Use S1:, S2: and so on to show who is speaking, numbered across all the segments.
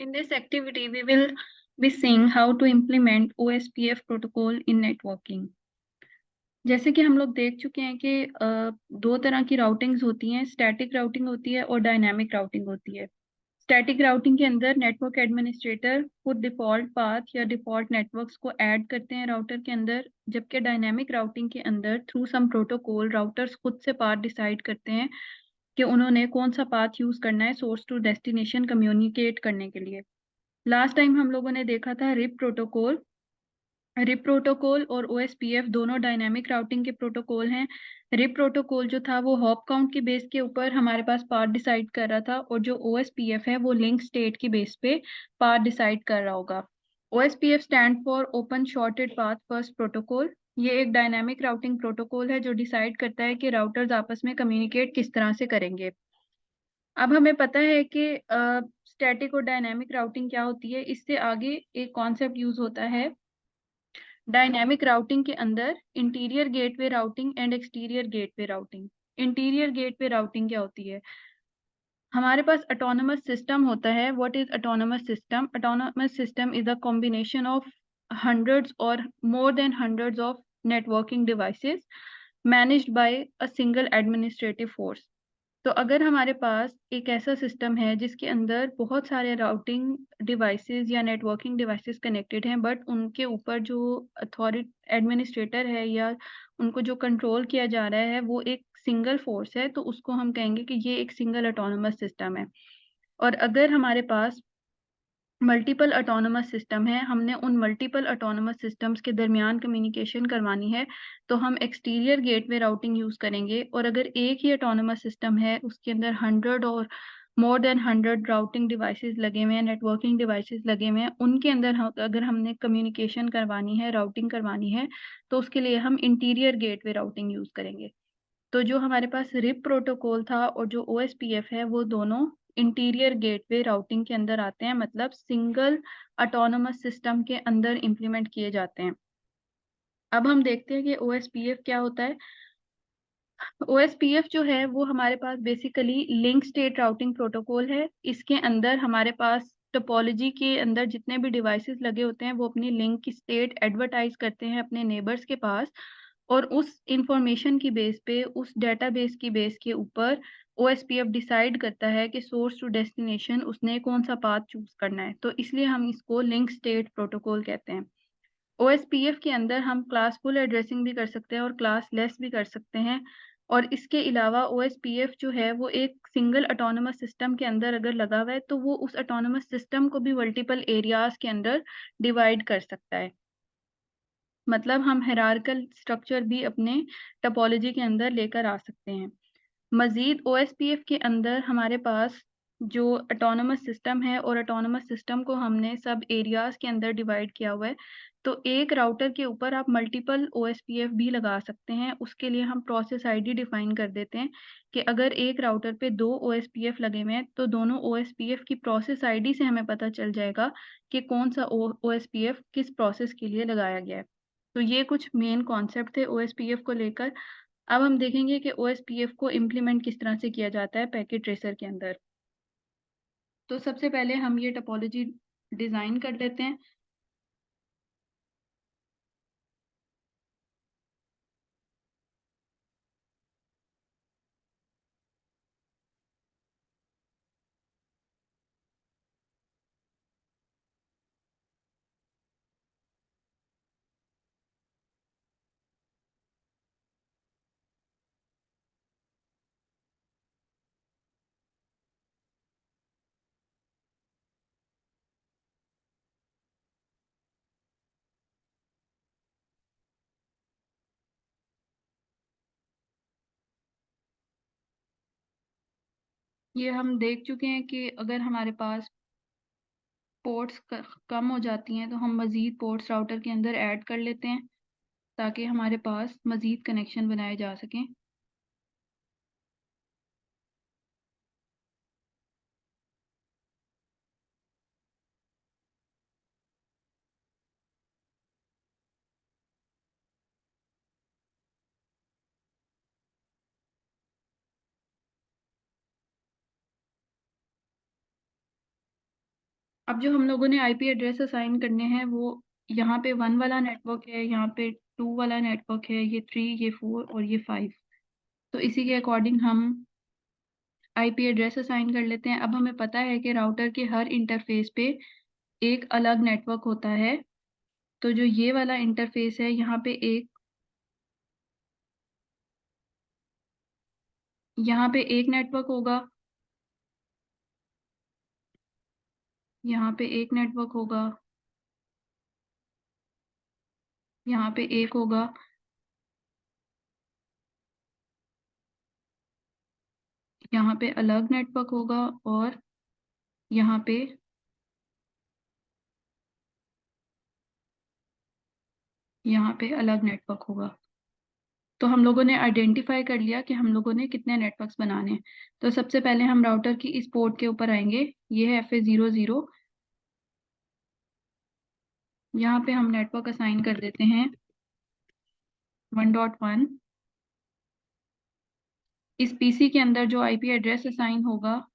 S1: In this activity, we will be seeing how to implement OSPF protocol in networking. जैसे कि हम लोग देख चुके हैं कि दो तरह की राउटिंग्स होती हैं, स्टैटिक राउटिंग होती है और डायनामिक राउटिंग होती है। स्टैटिक राउटिंग के अंदर नेटवर्क एडमिनिस्ट्रेटर खुद डिफॉल्ट पाथ या डिफॉल्ट नेटवर्क्स को ऐड करते हैं राउटर के अंदर, जबकि डायनामिक राउटिंग के अंदर थ्रू सम प्रोटोकॉल राउटर्स खुद से पाथ डिसाइड करते हैं कि उन्होंने कौन सा पाथ यूज करना है सोर्स टू डेस्टिनेशन कम्युनिकेट करने के लिए। लास्ट टाइम हम लोगों ने देखा था रिप प्रोटोकॉल। रिप प्रोटोकॉल और ओएसपीएफ दोनों डायनामिक राउटिंग के प्रोटोकॉल हैं। रिप प्रोटोकॉल जो था वो हॉप काउंट की बेस के ऊपर हमारे पास पाथ डिसाइड कर रहा था, और जो ओएसपीएफ है वो लिंक स्टेट की बेस पे पाथ डिसाइड कर रहा होगा। OSPF stand for open shorted path first protocol. ये एक डायनामिक राउटिंग प्रोटोकॉल है जो डिसाइड करता है कि राउटर्स आपस में कम्युनिकेट किस तरह से करेंगे। अब हमें पता है कि स्टैटिक और डायनामिक राउटिंग क्या होती है। इससे आगे एक कॉन्सेप्ट यूज होता है डायनामिक राउटिंग के अंदर, interior gateway routing and exterior gateway routing. Interior gateway routing क्या होती है? हमारे पास ऑटोनमस सिस्टम होता है। What is autonomous system? Autonomous system is a combination of hundreds or more than hundreds of networking devices managed by a single administrative force। तो अगर हमारे पास एक ऐसा सिस्टम है जिसके अंदर बहुत सारे राउटिंग डिवाइसेस या नेटवर्किंग डिवाइसेस कनेक्टेड हैं, बट उनके ऊपर जो अथॉरिटी एडमिनिस्ट्रेटर है या उनको जो कंट्रोल किया जा रहा है वो एक सिंगल फोर्स है, तो उसको हम कहेंगे कि ये एक सिंगल ऑटोनमस सिस्टम है। और अगर हमारे पास मल्टीपल ऑटोनमस सिस्टम है, हमने उन मल्टीपल ऑटोनमस सिस्टम्स के दरमियान कम्युनिकेशन करवानी है, तो हम एक्सटीरियर गेटवे राउटिंग यूज करेंगे। और अगर एक ही ऑटोनमस सिस्टम है, उसके अंदर 100 और मोर देन 100 राउटिंग डिवाइसेस लगे हुए हैं, नेटवर्किंग डिवाइसेस लगे हुए हैं, उनके अंदर अगर हमने कम्युनिकेशन करवानी है, राउटिंग करवानी है, तो उसके लिए हम इंटीरियर गेटवे राउटिंग यूज करेंगे। तो जो हमारे पास रिप प्रोटोकॉल था और जो ओएसपीएफ है वो दोनों इंटीरियर गेटवे राउटिंग के अंदर आते हैं, मतलब सिंगल ऑटोनमस सिस्टम के अंदर इंप्लीमेंट किए जाते हैं। अब हम देखते हैं कि ओएसपीएफ क्या होता है। ओएसपीएफ जो है वो हमारे पास basically link state routing protocol है। इसके अंदर हमारे पास टोपोलॉजी के अंदर जितने भी डिवाइसेस लगे होते हैं वो अपनी लिंक की स्टेट एडवर्टाइज करते हैं अपने नेबर्स के पास, और उस इंफॉर्मेशन की बेस पे, उस डेटाबेस की बेस के ऊपर ओएसपीएफ डिसाइड करता है कि सोर्स टू डेस्टिनेशन उसने कौन सा पाथ चूज करना है। तो इसलिए हम इसको लिंक स्टेट प्रोटोकॉल कहते हैं। ओएसपीएफ के अंदर हम क्लास फुल एड्रेसिंग भी कर सकते हैं और क्लास लेस भी कर सकते हैं। और इसके अलावा ओएसपीएफ जो है वो एक सिंगल ऑटोनमस सिस्टम के अंदर अगर लगा हुआ है तो वो उस ऑटोनमस सिस्टम को भी मल्टीपल एरियाज के अंदर डिवाइड कर सकता है। मतलब हम हायरार्किकल स्ट्रक्चर भी अपने टोपोलॉजी के अंदर लेकर आ सकते हैं। मजीद ओएसपीएफ के अंदर हमारे पास जो ऑटोनमस सिस्टम है, और ऑटोनमस सिस्टम को हमने सब एरियाज के अंदर डिवाइड किया हुआ है, तो एक राउटर के ऊपर आप मल्टीपल ओएसपीएफ भी लगा सकते हैं। उसके लिए हम प्रोसेस आईडी डिफाइन कर देते हैं कि अगर एक राउटर पे दो ओएसपीएफ लगे हुए हैं तो दोनों ओएसपीएफ की प्रोसेस आईडी से हमें पता चल जाएगा कि कौन सा ओएसपीएफ किस प्रोसेस के लिए लगाया गया है। तो ये कुछ मेन कॉन्सेप्ट थे ओएसपीएफ को लेकर। अब हम देखेंगे कि ओएसपीएफ को इम्प्लीमेंट किस तरह से किया जाता है पैकेट ट्रेसर के अंदर। तो सबसे पहले हम ये टोपोलॉजी डिजाइन कर लेते हैं। ये हम देख चुके हैं कि अगर हमारे पास पोर्ट्स कम हो जाती हैं तो हम मजीद पोर्ट्स राउटर के अंदर ऐड कर लेते हैं ताकि हमारे पास मजीद कनेक्शन बनाए जा सकें। अब जो हम लोगों ने आईपी एड्रेस असाइन करने हैं वो यहाँ पे 1 वाला नेटवर्क है, यहाँ पे 2 वाला नेटवर्क है, ये 3, ये 4 और ये 5। तो इसी के अकॉर्डिंग हम आईपी एड्रेस असाइन कर लेते हैं। अब हमें पता है कि राउटर के हर इंटरफेस पे एक अलग नेटवर्क होता है। तो जो ये वाला इंटरफेस है, यहाँ पे एक नेटवर्क होगा, यहाँ पे एक नेटवर्क होगा, यहाँ पे एक होगा, यहाँ पे अलग नेटवर्क होगा और यहाँ पे अलग नेटवर्क होगा। तो हम लोगों ने आइडेंटिफाई कर लिया कि हम लोगों ने कितने नेटवर्क्स बनाने हैं। तो सबसे पहले हम राउटर की इस पोर्ट के ऊपर आएंगे, ये है FA00। यहाँ पे हम नेटवर्क असाइन कर देते हैं 1.1। इस पीसी के अंदर जो आईपी एड्रेस असाइन होगा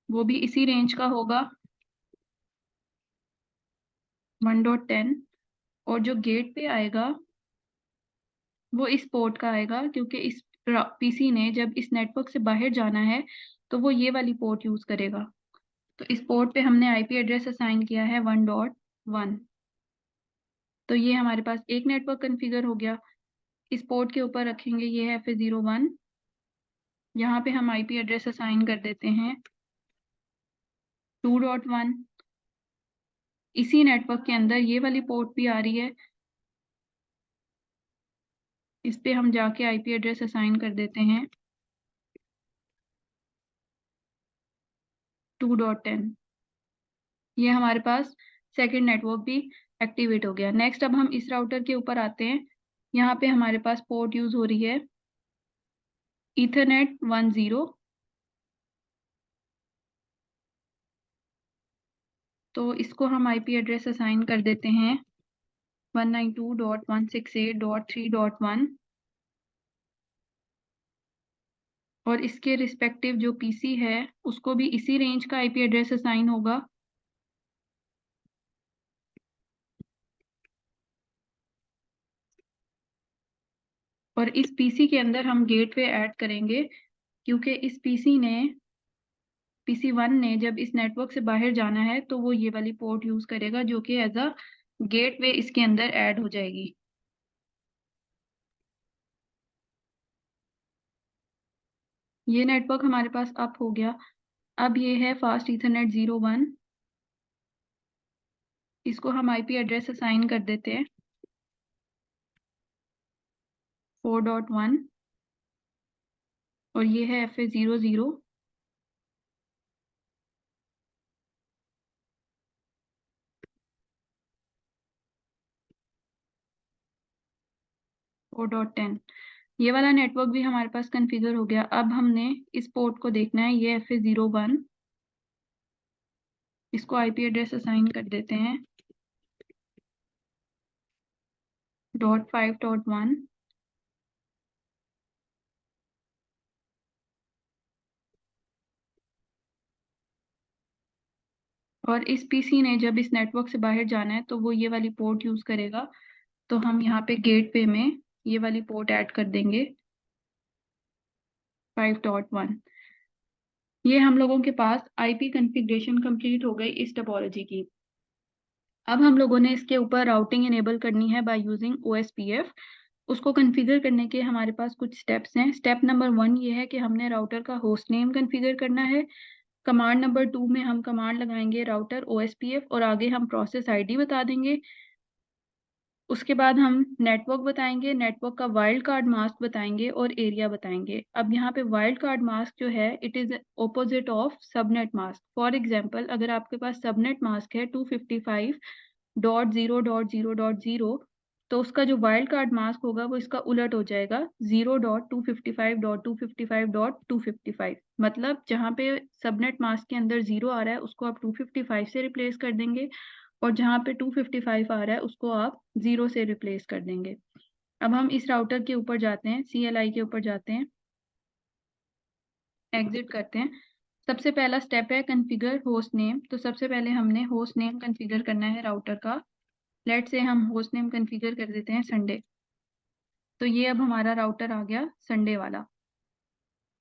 S1: वो भी इसी रेंज का होगा, 1.10। और जो गेट पे आएगा वो इस पोर्ट का आएगा, क्योंकि इस पीसी ने जब इस नेटवर्क से बाहर जाना है तो वो ये वाली पोर्ट यूज करेगा। तो इस पोर्ट पे हमने आईपी एड्रेस असाइन किया है 1.1। तो ये हमारे पास एक नेटवर्क कॉन्फ़िगर हो गया। इस पोर्ट के ऊपर रखेंगे, ये है FA01। यहाँ पे हम आईपी एड्रेस असाइन कर देते हैं 2.1। इसी नेटवर्क के अंदर ये वाली पोर्ट भी आ रही है, इस पे हम जाके आईपी एड्रेस असाइन कर देते हैं 2.10। ये हमारे पास सेकेंड नेटवर्क भी एक्टिवेट हो गया। नेक्स्ट अब हम इस राउटर के ऊपर आते हैं। यहाँ पे हमारे पास पोर्ट यूज हो रही है ईथरनेट 10। तो इसको हम आईपी एड्रेस असाइन कर देते हैं 192.168.3.1। और इसके रिस्पेक्टिव जो पीसी है उसको भी इसी रेंज का आईपी एड्रेस असाइन होगा। और इस पीसी के अंदर हम गेटवे ऐड करेंगे, क्योंकि इस PC1 ने जब इस नेटवर्क से बाहर जाना है तो वो ये वाली पोर्ट यूज करेगा, जो कि एज अ गेटवे इसके अंदर ऐड हो जाएगी। ये नेटवर्क हमारे पास अप हो गया। अब ये है फास्ट ईथरनेट 01। इसको हम आईपी एड्रेस असाइन कर देते हैं 4.1। और ये है FA00। ये वाला नेटवर्क भी हमारे पास कॉन्फ़िगर हो गया। अब हमने इस पोर्ट को देखना है, ये FA01। इसको आईपी एड्रेस असाइन कर देते हैं .5.1। और इस पीसी ने जब इस नेटवर्क से बाहर जाना है तो वो ये वाली पोर्ट यूज करेगा। तो हम यहाँ पे गेट पे में ये वाली पोर्ट ऐड कर देंगे 5.1। ये हम लोगों के पास आईपी कॉन्फ़िगरेशन कंप्लीट हो गई इस टोपोलॉजी की। अब हम लोगों ने इसके ऊपर राउटिंग इनेबल करनी है बाय यूजिंग OSPF। उसको कॉन्फ़िगर करने के हमारे पास कुछ स्टेप्स हैं। स्टेप नंबर 1 ये है कि हमने राउटर का होस्ट नेम कॉन्फ़िगर करना है। कमांड नंबर 2 में हम कमांड लगाएंगे राउटर OSPF और आगे हम प्रोसेस आईडी बता देंगे। उसके बाद हम नेटवर्क बताएंगे, नेटवर्क का वाइल्ड कार्ड मास्क बताएंगे और एरिया बताएंगे। अब यहाँ पे वाइल्ड कार्ड मास्क जो है it is opposite of subnet mask. For example, अगर आपके पास सबनेट मास्क है 255.0.0.0, तो उसका जो वाइल्ड कार्ड मास्क होगा वो इसका उलट हो जाएगा 0.255.255.255। मतलब जहाँ पे सबनेट मास्क के अंदर 0 आ रहा है उसको आप 255 से रिप्लेस कर देंगे, और जहाँ पे 255 आ रहा है उसको आप 0 से रिप्लेस कर देंगे। अब हम इस राउटर के ऊपर जाते हैं, CLI के ऊपर जाते हैं, एग्जिट करते हैं। सबसे पहला स्टेप है कॉन्फ़िगर होस्ट नेम। तो सबसे पहले हमने होस्ट नेम कॉन्फ़िगर करना है राउटर का। लेट्स से हम होस्ट नेम कॉन्फ़िगर कर देते हैं संडे। तो ये अब हमारा राउटर आ गया संडे वाला।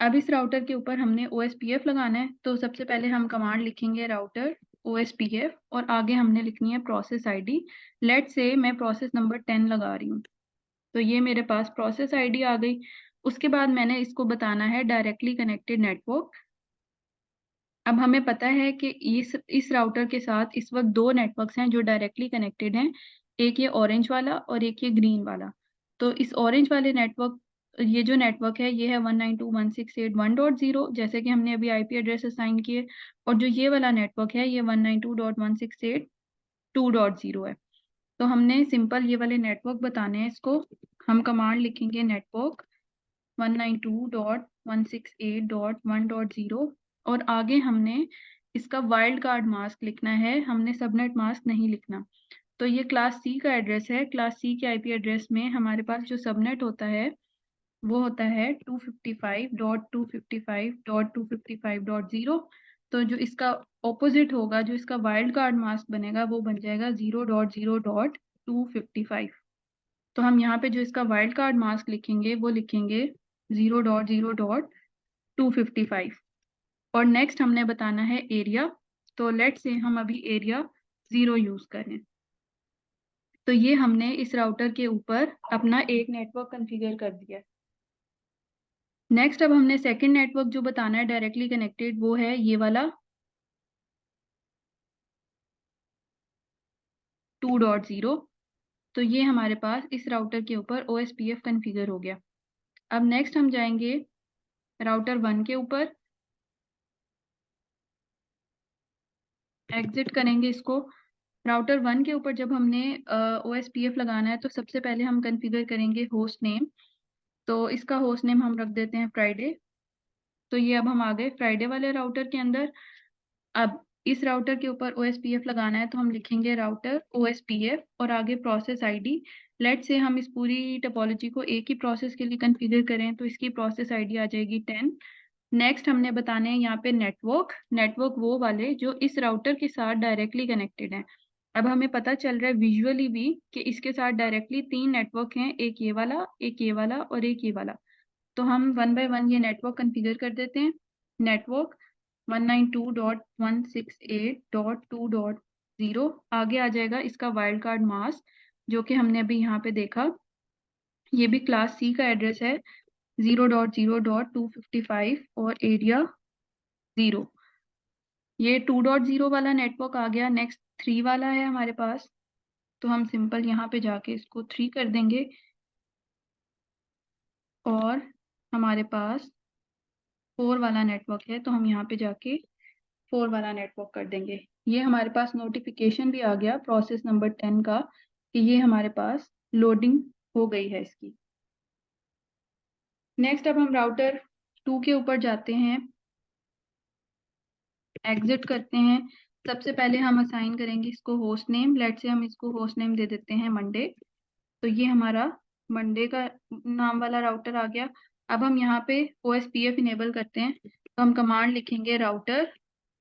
S1: अब इस राउटर के ऊपर हमने OSPF लगाना है। तो सबसे पहले हम कमांड लिखेंगे राउटर OSPF और आगे हमने लिखनी है प्रोसेस ID। लेट्स से मैं प्रोसेस नंबर 10 लगा रही हूँ। तो ये मेरे पास प्रोसेस ID आ गई। उसके बाद मैंने इसको बताना है डायरेक्टली कनेक्टेड नेटवर्क। अब हमें पता है कि इस राउटर के साथ इस वक्त दो नेटवर्क्स हैं जो डायरेक्टली कनेक्टेड हैं, एक ये ऑरेंज वाला और एक ये ग्रीन वाला। तो इस ऑरेंज वाले नेटवर्क, ये जो नेटवर्क है ये है 192.168.1.0 जैसे कि हमने अभी IP एड्रेस असाइन किए, और जो ये वाला नेटवर्क है ये 192.168.2.0 है। तो हमने सिंपल ये वाले नेटवर्क बताने हैं। इसको हम कमांड लिखेंगे नेटवर्क 192.168.1.0 और आगे हमने इसका वाइल्ड कार्ड मास्क लिखना है, हमने सबनेट मास्क नहीं लिखना। तो ये क्लास C का एड्रेस है। क्लास C के IP एड्रेस में हमारे पास जो सबनेट होता है वो होता है 255.255.255.0। तो जो इसका ऑपोजिट होगा, जो इसका वाइल्ड कार्ड मास्क बनेगा वो बन जाएगा 0.0.255। तो हम यहाँ पे जो इसका वाइल्ड कार्ड मास्क लिखेंगे वो लिखेंगे 0.0.255। और नेक्स्ट हमने बताना है एरिया। तो लेट से हम अभी एरिया 0 यूज करें। तो ये हमने इस राउटर के ऊपर अपना एक नेटवर्क कॉन्फ़िगर कर दिया। नेक्स्ट अब हमने सेकंड नेटवर्क जो बताना है डायरेक्टली कनेक्टेड, वो है ये वाला 2.0। तो ये हमारे पास इस राउटर के ऊपर OSPF कॉन्फ़िगर हो गया। अब नेक्स्ट हम जाएंगे राउटर 1 के ऊपर, एग्जिट करेंगे इसको। राउटर 1 के ऊपर जब हमने OSPF लगाना है तो सबसे पहले हम कॉन्फ़िगर करेंगे होस्ट नेम। तो इसका होस्ट नेम हम रख देते हैं फ्राइडे। तो ये अब हम आ गए फ्राइडे वाले राउटर के अंदर। अब इस राउटर के ऊपर OSPF लगाना है तो हम लिखेंगे राउटर OSPF और आगे प्रोसेस ID। लेट से हम इस पूरी टोपोलॉजी को एक ही प्रोसेस के लिए कॉन्फ़िगर करें तो इसकी प्रोसेस ID आ जाएगी 10। नेक्स्ट हमने बताने हैं यहाँ पे नेटवर्क वो वाले जो इस राउटर के साथ डायरेक्टली कनेक्टेड हैं। अब हमें पता चल रहा है विजुअली भी कि इसके साथ डायरेक्टली 3 नेटवर्क हैं, एक ये वाला, एक ये वाला और एक ये वाला। तो हम 1 बाय 1 ये नेटवर्क कॉन्फ़िगर कर देते हैं। नेटवर्क 192.168.2.0, आगे आ जाएगा इसका वाइल्ड कार्ड मास्क जो कि हमने अभी यहाँ पे देखा, ये भी क्लास C का एड्रेस है 0.0.255 और एरिया 0। ये 2.0 वाला नेटवर्क आ गया। नेक्स्ट 3 वाला है हमारे पास, तो हम सिंपल यहाँ पे जाके इसको 3 कर देंगे और हमारे पास 4 वाला नेटवर्क है तो हम यहाँ पे जाके 4 वाला नेटवर्क कर देंगे। ये हमारे पास नोटिफिकेशन भी आ गया प्रोसेस नंबर 10 का कि ये हमारे पास लोडिंग हो गई है इसकी। नेक्स्ट अब हम राउटर 2 के ऊपर जाते हैं, एग्जिट करते हैं। सबसे पहले हम असाइन करेंगे इसको होस्ट नेम। लेट से हम इसको होस्ट नेम दे देते हैं मंडे। तो ये हमारा मंडे का नाम वाला राउटर आ गया। अब हम यहाँ पे OSPF इनेबल करते हैं तो हम कमांड लिखेंगे राउटर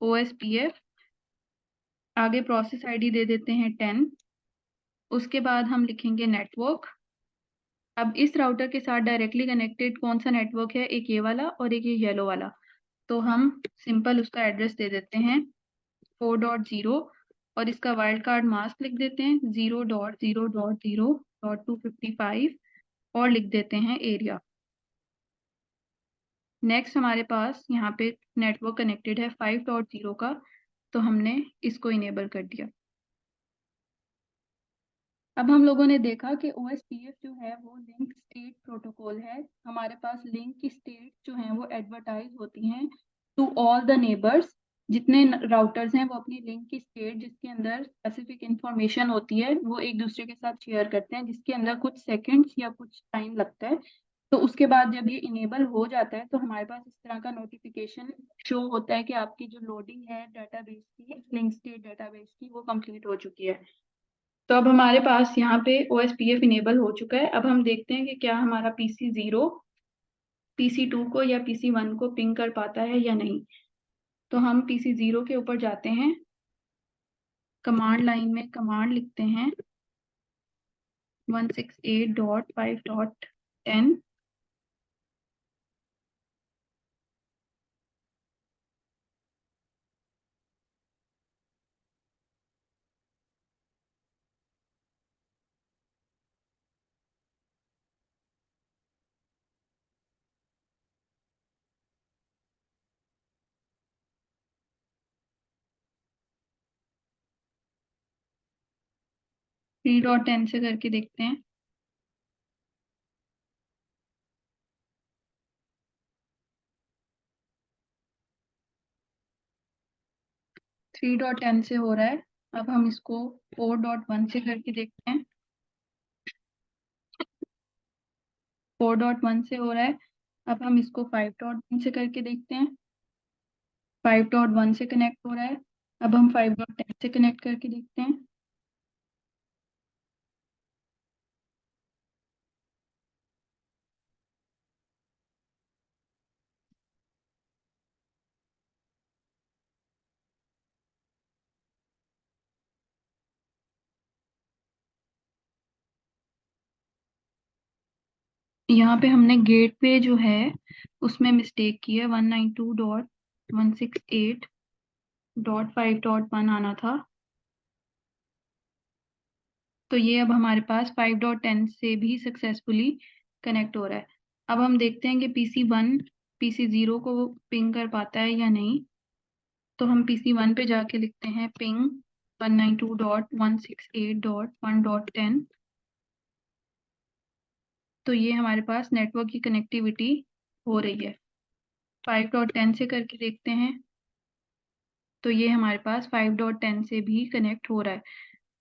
S1: OSPF, आगे प्रोसेस ID दे देते हैं 10। उसके बाद हम लिखेंगे नेटवर्क। अब इस राउटर के साथ डायरेक्टली कनेक्टेड कौन सा नेटवर्क है, एक ये वाला और एक ये येलो वाला। तो हम सिंपल उसका एड्रेस दे देते हैं 4.0 और इसका वाइल्ड कार्ड मास्क लिख देते हैं 0.0.0.255 और लिख देते हैं एरिया। नेक्स्ट हमारे पास यहाँ पे नेटवर्क कनेक्टेड है 5.0 का, तो हमने इसको इनेबल कर दिया। अब हम लोगों ने देखा कि OSPF जो है वो लिंक स्टेट प्रोटोकॉल है। हमारे पास लिंक की स्टेट जो है वो एडवर्टाइज होती हैं टू ऑल द नेबर्स। जितने राउटर्स हैं वो अपनी लिंक की स्टेट जिसके अंदर स्पेसिफिक इंफॉर्मेशन होती है वो एक दूसरे के साथ शेयर करते हैं, जिसके अंदर कुछ सेकंड्स या कुछ टाइम लगता है। तो उसके बाद जब ये इनेबल हो जाता है तो हमारे पास इस तरह का नोटिफिकेशन शो होता है कि आपकी जो लोडिंग है डाटाबेस की, लिंक स्टेट डाटाबेस की, वो कंप्लीट हो चुकी है। तो अब हमारे पास यहाँ पे OSPF इनेबल हो चुका है। अब हम देखते हैं कि क्या हमारा PC 0 PC 2 को या PC 1 को पिंग कर पाता है या नहीं। तो हम PC0 के ऊपर जाते हैं, कमांड लाइन में कमांड लिखते हैं 168.5.10। .3.10 से करके देखते हैं। 3.10 से हो रहा है। अब हम इसको 4.1 से करके देखते हैं। 4.1 से हो रहा है। अब हम इसको 5.1 से करके देखते हैं। 5.1 से कनेक्ट हो रहा है। अब हम 5.10 से कनेक्ट करके देखते हैं। यहाँ पे हमने गेट पे जो है उसमें मिस्टेक की है। 192.168.5.1 आना था। तो ये अब हमारे पास 5.10 से भी सक्सेसफुली कनेक्ट हो रहा है। अब हम देखते हैं कि PC1 PC0 को पिंग कर पाता है या नहीं। तो हम PC1 पे जाके लिखते हैं पिंग 192.168.1.10। तो ये हमारे पास नेटवर्क की कनेक्टिविटी हो रही है। 5.10 से करके देखते हैं। तो ये हमारे पास 5.10 से भी कनेक्ट हो रहा है।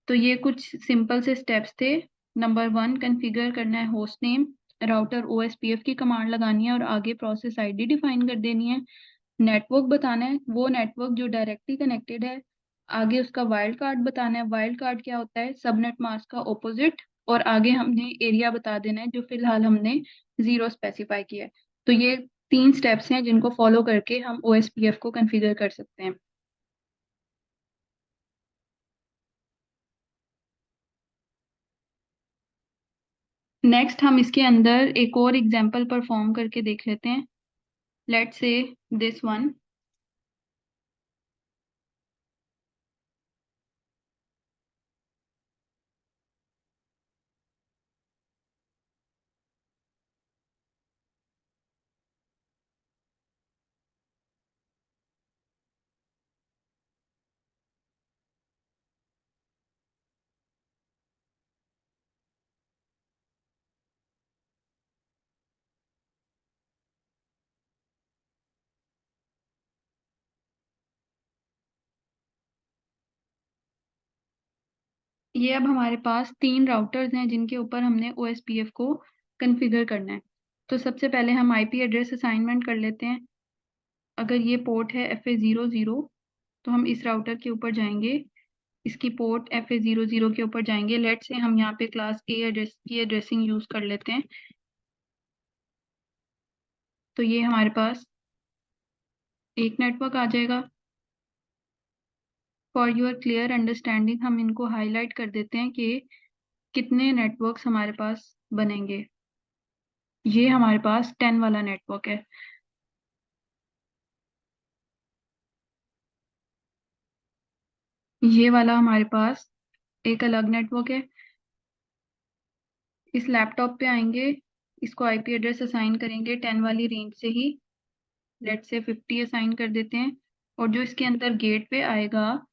S1: तो ये कुछ सिंपल से स्टेप्स थे। नंबर 1, कॉन्फ़िगर करना है होस्ट नेम, राउटर OSPF की कमांड लगानी है और आगे प्रोसेस आईडी डिफाइन कर देनी है। नेटवर्क बताना है, वो नेटवर्क जो डायरेक्टली कनेक्टेड है। आगे उसका वाइल्ड कार्ड बताना है। वाइल्ड कार्ड क्या होता है? सबनेट मास्क का ऑपोजिट। और आगे हमने एरिया बता देना है जो फिलहाल हमने 0 स्पेसिफाई किया है। तो ये 3 स्टेप्स हैं जिनको फॉलो करके हम OSPF को कॉन्फ़िगर कर सकते हैं। नेक्स्ट हम इसके अंदर एक और एग्जांपल परफॉर्म करके देख लेते हैं। Let's say this one. ये अब हमारे पास 3 राउटर्स हैं जिनके ऊपर हमने OSPF को कॉन्फ़िगर करना है। तो सबसे पहले हम IP एड्रेस असाइनमेंट कर लेते हैं। अगर ये पोर्ट है FA00, तो हम इस राउटर के ऊपर जाएंगे, इसकी पोर्ट FA00 के ऊपर जाएंगे। लेट से हम यहाँ पे क्लास A एड्रेस की एड्रेसिंग यूज कर लेते हैं। तो ये हमारे पास एक नेटवर्क आ जाएगा। फॉर योर क्लियर अंडरस्टैंडिंग हम इनको हाईलाइट कर देते हैं कि कितने नेटवर्क्स हमारे पास बनेंगे। ये हमारे पास 10 वाला नेटवर्क है। ये वाला हमारे पास एक अलग नेटवर्क है। इस लैपटॉप पे आएंगे, इसको IP एड्रेस असाइन करेंगे 10 वाली रेंज से ही। लेट से 50 असाइन कर देते हैं। और जो इसके अंदर गेटवे आएगा,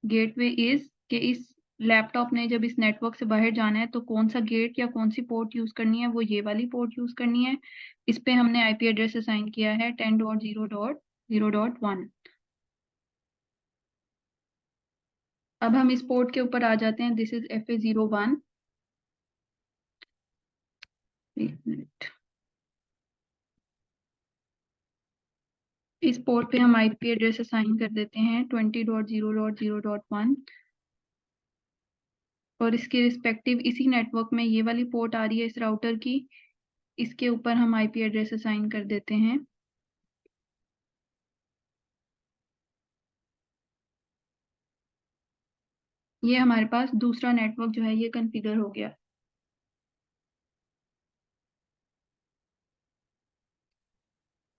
S1: गेटवे इज कि इस लैपटॉप ने जब इस नेटवर्क से बाहर जाना है तो कौन सा गेट या कौन सी पोर्ट यूज करनी है, वो ये वाली पोर्ट यूज करनी है। इस पे हमने IP एड्रेस असाइन किया है 10.0.0.1। अब हम इस पोर्ट के ऊपर आ जाते हैं। This is FA01। एक मिनट। इस पोर्ट पे हम IP एड्रेस असाइन कर देते हैं 20.0.0.1। और इसके रिस्पेक्टिव इसी नेटवर्क में ये वाली पोर्ट आ रही है इस राउटर की, इसके ऊपर हम IP एड्रेस असाइन कर देते हैं ये हमारे पास दूसरा नेटवर्क जो है ये कॉन्फ़िगर हो गया।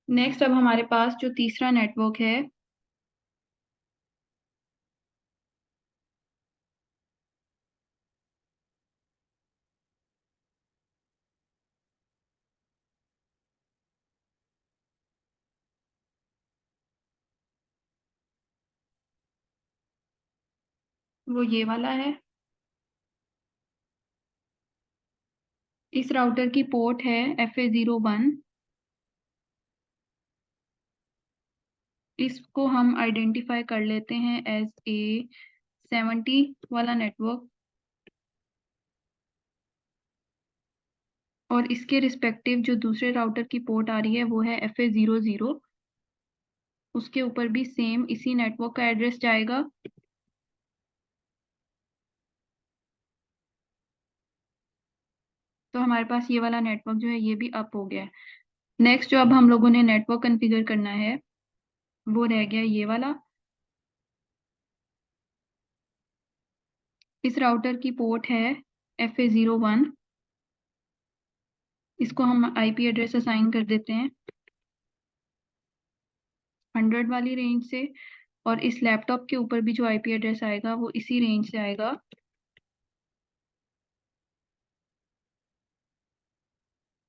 S1: नेक्स्ट अब हमारे पास जो तीसरा नेटवर्क है वो ये वाला है। इस राउटर की पोर्ट है FA01। इसको हम आइडेंटिफाई कर लेते हैं एज A70 वाला नेटवर्क, और इसके रिस्पेक्टिव जो दूसरे राउटर की पोर्ट आ रही है वो है FA00। उसके ऊपर भी सेम इसी नेटवर्क का एड्रेस जाएगा। तो हमारे पास ये वाला नेटवर्क जो है ये भी अप हो गया है। नेक्स्ट जो अब हम लोगों ने नेटवर्क कॉन्फ़िगर करना है वो रह गया ये वाला। इस राउटर की पोर्ट है FA01। इसको हम IP एड्रेस असाइन कर देते हैं 100 वाली रेंज से, और इस लैपटॉप के ऊपर भी जो IP एड्रेस आएगा वो इसी रेंज से आएगा।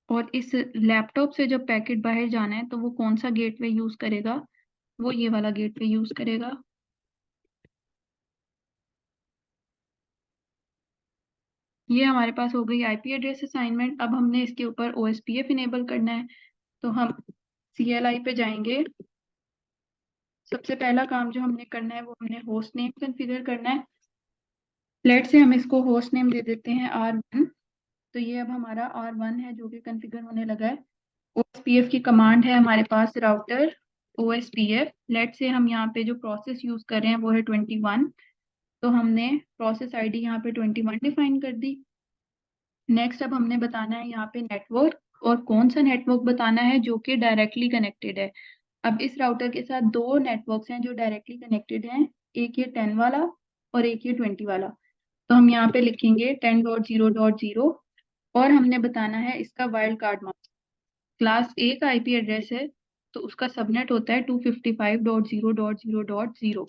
S1: और इस लैपटॉप से जब पैकेट बाहर जाना है तो वो कौन सा गेटवे यूज करेगा, वो ये वाला गेटवे यूज करेगा। ये हमारे पास हो गई IP एड्रेस असाइनमेंट। अब हमने इसके ऊपर OSPF इनेबल करना है। तो हम CLI पे जाएंगे। सबसे पहला काम जो हमने करना है वो हमने होस्ट नेम कॉन्फ़िगर करना है। लेट से हम इसको होस्ट नेम दे देते हैं R1। तो ये अब हमारा R1 है जो कि कॉन्फ़िगर होने लगा है। OSPF की कमांड है हमारे पास राउटर OSPF। लेट से हम यहाँ पे जो प्रोसेस यूज कर रहे हैं वो है 21। तो हमने प्रोसेस ID यहाँ पे 21 डिफाइन कर दी। नेक्स्ट अब हमने बताना है यहाँ पे नेटवर्क, और कौन सा नेटवर्क बताना है जो कि डायरेक्टली कनेक्टेड है। अब इस राउटर के साथ दो नेटवर्क्स हैं जो डायरेक्टली कनेक्टेड हैं, एक ये 10 वाला और एक ये 20 वाला। तो हम यहाँ पे लिखेंगे 10.0.0, और हमने बताना है इसका wild card mask. Class A का IP एड्रेस है तो उसका सबनेट होता है 255.0.0.0।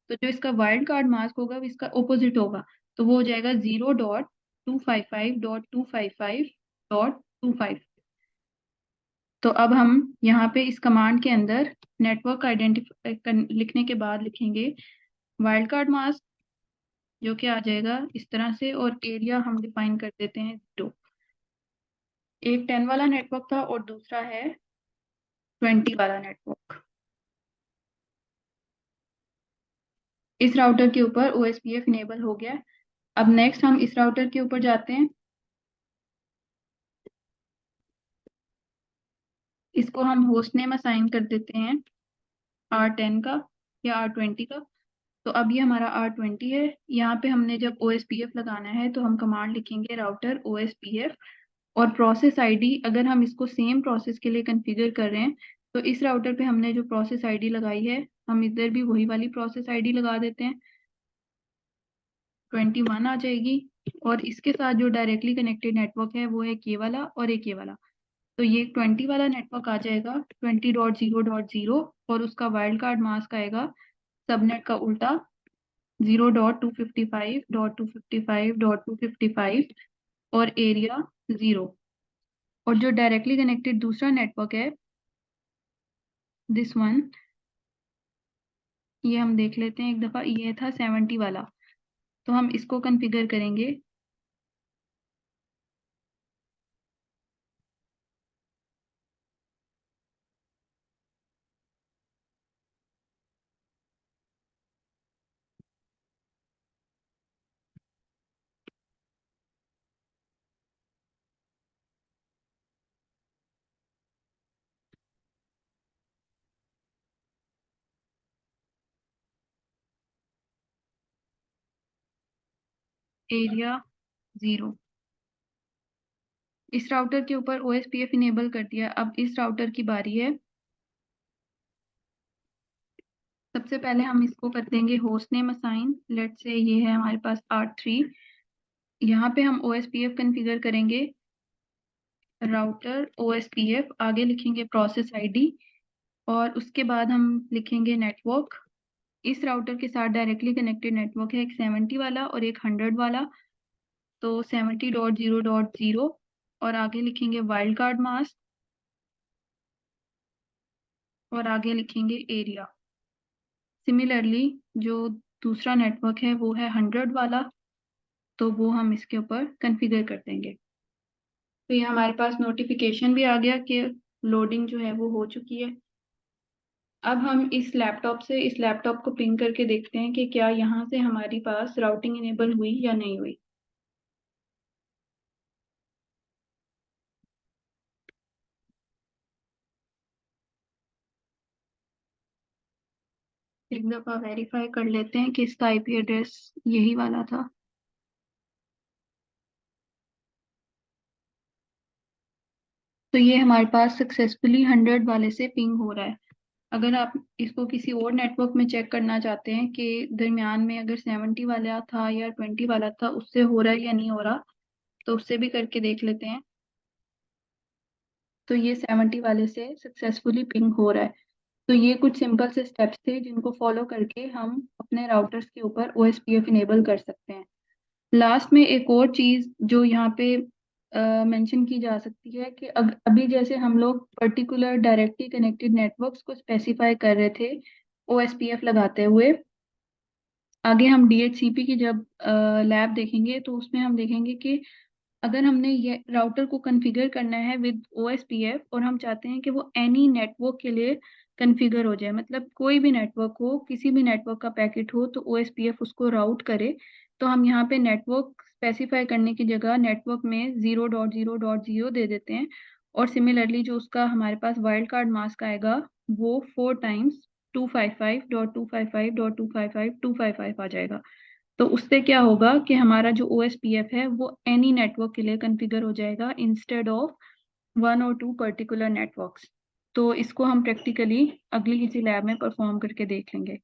S1: तो जो इसका वाइल्ड कार्ड मास्क होगा वो इसका ओपोजिट होगा। तो वो हो जाएगा 0.255.255.25। तो अब हम यहाँ पे इस कमांड के अंदर नेटवर्क आइडेंटिफाई लिखने के बाद लिखेंगे वाइल्ड कार्ड मास्क, जो कि आ जाएगा इस तरह से, और एरिया हम डिफाइन कर देते हैं 0। एक 10 वाला नेटवर्क था और दूसरा है 20 वाला नेटवर्क। इस राउटर के ऊपर OSPF इनेबल हो गया है। अब नेक्स्ट हम इस राउटर के ऊपर जाते हैं। इसको हम होस्ट नेम असाइन कर देते हैं R10 का या R20 का। तो अब ये हमारा R20 है। यहाँ पे हमने जब OSPF लगाना है तो हम कमांड लिखेंगे राउटर OSPF, और प्रोसेस ID अगर हम इसको सेम प्रोसेस के लिए कॉन्फ़िगर कर रहे हैं तो इस राउटर पे हमने जो प्रोसेस ID लगाई है हम इधर भी वही वाली प्रोसेस ID लगा देते हैं, 21 आ जाएगी। और इसके साथ जो डायरेक्टली कनेक्टेड नेटवर्क है वो है ये वाला और एक ये वाला। तो ये 20 वाला नेटवर्क आ जाएगा 20.0.0, और उसका वाइल्ड कार्ड मास्क आएगा सबनेट का उल्टा 0.255.255.255 और एरिया 0। और जो डायरेक्टली कनेक्टेड दूसरा नेटवर्क है दिस वन, ये हम देख लेते हैं एक दफ़ा। ये था 70 वाला। तो हम इसको कॉन्फ़िगर करेंगे। एरिया 0। इस राउटर के ऊपर OSPF इनेबल कर दिया। अब इस राउटर की बारी है। सबसे पहले हम इसको कर देंगे होस्ट नेम असाइन। लेट से ये है हमारे पास R3। यहाँ पे हम OSPF कॉन्फ़िगर करेंगे, राउटर OSPF, आगे लिखेंगे प्रोसेस ID, और उसके बाद हम लिखेंगे नेटवर्क। इस राउटर के साथ डायरेक्टली कनेक्टेड नेटवर्क है, एक 70 वाला और एक 100 वाला। तो 70.0.0 और आगे लिखेंगे वाइल्ड कार्ड मास्क और आगे लिखेंगे एरिया। सिमिलरली जो दूसरा नेटवर्क है वो है 100 वाला, तो वो हम इसके ऊपर कॉन्फ़िगर कर देंगे। तो ये हमारे पास नोटिफिकेशन भी आ गया कि लोडिंग जो है वो हो चुकी है। अब हम इस लैपटॉप को पिंग करके देखते हैं कि क्या यहाँ से हमारी पास राउटिंग इनेबल हुई या नहीं हुई। एक दफ़ा वेरीफाई कर लेते हैं कि इसका IP एड्रेस यही वाला था। तो ये हमारे पास सक्सेसफुली 100 वाले से पिंग हो रहा है। अगर आप इसको किसी और नेटवर्क में चेक करना चाहते हैं कि दरमियान में अगर 70 वाला था या 20 वाला था, उससे हो रहा है या नहीं हो रहा, तो उससे भी करके देख लेते हैं। तो ये 70 वाले से सक्सेसफुली पिंग हो रहा है। तो ये कुछ सिंपल से स्टेप्स थे जिनको फॉलो करके हम अपने राउटर्स के ऊपर OSPF इनेबल कर सकते हैं। लास्ट में एक और चीज़ जो यहाँ पे मेंशन की जा सकती है कि अभी जैसे हम लोग पर्टिकुलर डायरेक्टली कनेक्टेड नेटवर्क्स को स्पेसिफाई कर रहे थे OSPF लगाते हुए, आगे हम DHCP की जब लैब देखेंगे तो उसमें हम देखेंगे कि अगर हमने ये राउटर को कॉन्फ़िगर करना है विद OSPF और हम चाहते हैं कि वो एनी नेटवर्क के लिए कॉन्फ़िगर हो जाए, मतलब कोई भी नेटवर्क हो, किसी भी नेटवर्क का पैकेट हो तो OSPF उसको राउट करे, तो हम यहाँ पे नेटवर्क स्पेसिफाई करने की जगह नेटवर्क में 0.0.0 दे देते हैं। और सिमिलरली जो उसका हमारे पास वाइल्ड कार्ड मास्क आएगा वो 4 टाइम्स 255.255.255.255 आ जाएगा। तो उससे क्या होगा कि हमारा जो OSPF है वो एनी नेटवर्क के लिए कॉन्फ़िगर हो जाएगा इंस्टेड ऑफ 1 और 2 पर्टिकुलर नेटवर्क्स। तो इसको हम प्रैक्टिकली अगली किसी लैब में परफॉर्म करके देख लेंगे।